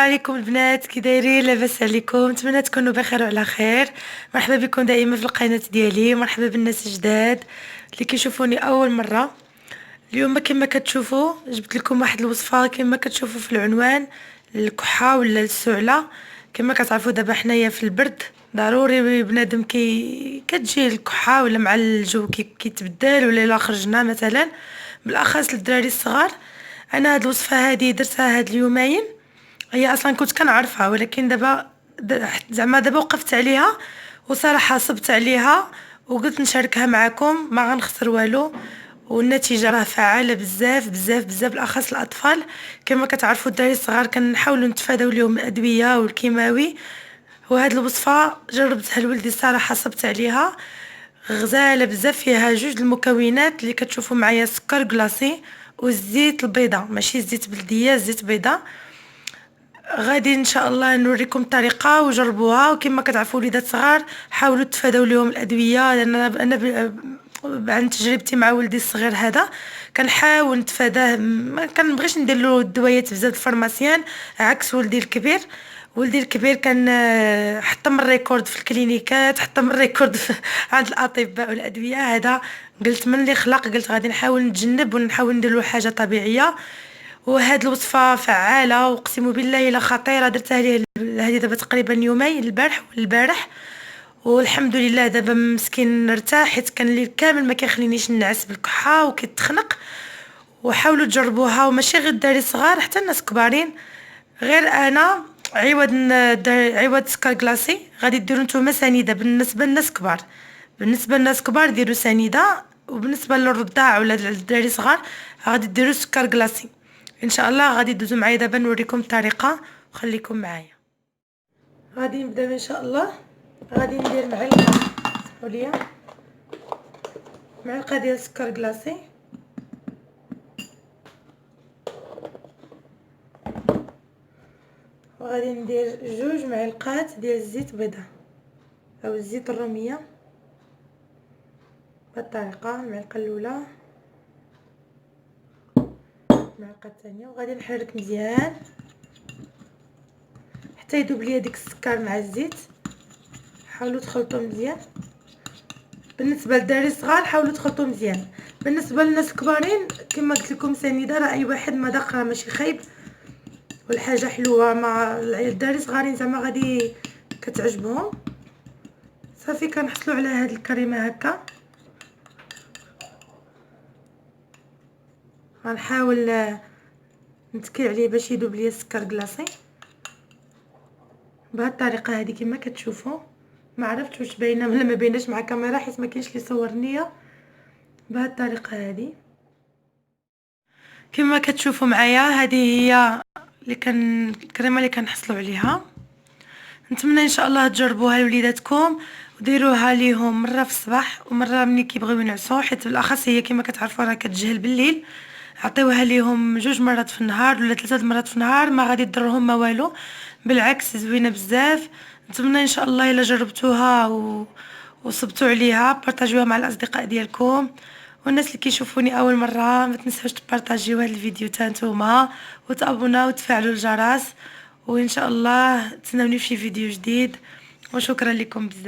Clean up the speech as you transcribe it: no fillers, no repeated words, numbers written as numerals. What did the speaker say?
عليكم البنات، كي دايرين؟ لاباس عليكم؟ نتمنى تكونوا بخير وعلى خير. مرحبا بكم دائما في القناه ديالي، مرحبا بالناس الجداد اللي كيشوفوني اول مره. اليوم كما كتشوفوا جبت لكم واحد الوصفه كما كتشوفوا في العنوان، الكحه ولا السعله. كما كتعرفوا دابا حنايا في البرد، ضروري بنادم كتجي الكحه ولا مع الجو كيتبدل ولا الا خرجنا مثلا، بالاخص للدراري الصغار. انا هاد الوصفه هادي درتها هاد اليومين، هي اصلا كنت كنعرفها ولكن دابا زعما دابا وقفت عليها وصراحه صبت عليها وقلت نشاركها معكم، ما غنخسر والو. والنتيجه راه فعاله بزاف بزاف بزاف، بالاخص الاطفال. كما كتعرفوا الدراري الصغار كنحاولوا نتفاداو لهم الادويه والكيماوي، وهاد الوصفه جربتها لولدي الصراحه صبت عليها. غزاله بزاف، فيها جوج المكونات اللي كتشوفوا معايا: سكر كلاصي والزيت البيضاء، ماشي زيت بلديه، زيت بيضاء. غادي ان شاء الله نوريكم الطريقه وجربوها، وكما كتعرفوا وليدات صغار حاولوا تفادوا لهم الادويه، لان عن تجربتي مع ولدي الصغير هذا كنحاول نتفاداه، ما كنبغيش ندير له الدويات بزاف الفارماسيان عكس ولدي الكبير. ولدي الكبير كان حطم الريكورد في الكلينيكات، حطم الريكورد عند الاطباء والادويه. هذا قلت من اللي خلق، قلت غادي نحاول نتجنب ونحاول ندير له حاجه طبيعيه. وهاد الوصفه فعاله، واقسم بالله الا خطيره. درتها ليه هذه دابا تقريبا يومين، البارح والبارح، والحمد لله دابا مسكين ارتاح، حيت كان الليل كامل ما كيخلينيش ننعس بالكحه وكيتخنق. وحاولوا تجربوها، وماشي غير الدراري الصغار، حتى الناس كبارين. غير انا عوض سكر كلاصي غادي ديروا نتوما سنيده بالنسبه للناس كبار. بالنسبه للناس كبار ديروا سنيده، وبالنسبه للرضاع ولا الدراري الصغار غادي ديروا سكر كلاصي. ان شاء الله غادي تدوزوا معايا دابا نوريكم الطريقه، وخليكم معايا. غادي نبدا ان شاء الله. غادي ندير معلقه ديال السكر كلاصي، وغادي ندير 2 معالق ديال الزيت بيضاء او الزيت الروميه بالطريقه. المعلقه الاولى، المعلقه الثانيه، وغادي نحرك مزيان حتى يذوب ليا ديك السكر مع الزيت. حاولوا تخلطوا مزيان. بالنسبه للدراري الصغار حاولوا تخلطوا مزيان. بالنسبه للناس الكبارين كما قلت لكم سنيده، راه اي واحد ما داق راه ماشي خايب، والحاجه حلوه مع الدراري الصغارين زعما غادي كتعجبهم. صافي كنحصلوا على هاد الكريمه هكا. غنحاول نتكي عليه باش يذوب ليا السكر كلاصي بهاد الطريقه هذه كما كتشوفوا. ما عرفتش واش باينه ولا ما بايناش مع الكاميرا، حيت ما كاينش اللي صورني. بهاد الطريقه هذه كما كتشوفوا معايا، هذه هي الكريمه اللي كنحصلوا عليها. نتمنى ان شاء الله تجربوها لوليداتكم وديروها ليهم مره في الصباح ومره ملي كيبغيو ينعسوا، حيت بالاخص هي كما كتعرفوا راه كتجهل بالليل. عطيوها ليهم 2 مرات في النهار ولا 3 مرات في النهار، ما غادي تضرهم ما والو، بالعكس زوينه بزاف. نتمنى ان شاء الله الا جربتوها وصبتوا عليها بارطاجيوها مع الاصدقاء ديالكم. والناس اللي كيشوفوني اول مره ما تنساوش تبارطاجيو هذا الفيديو تا نتوما، وتابوناو وتفعلوا الجرس. وان شاء الله تسناوني في شي فيديو جديد، وشكرا لكم بزاف.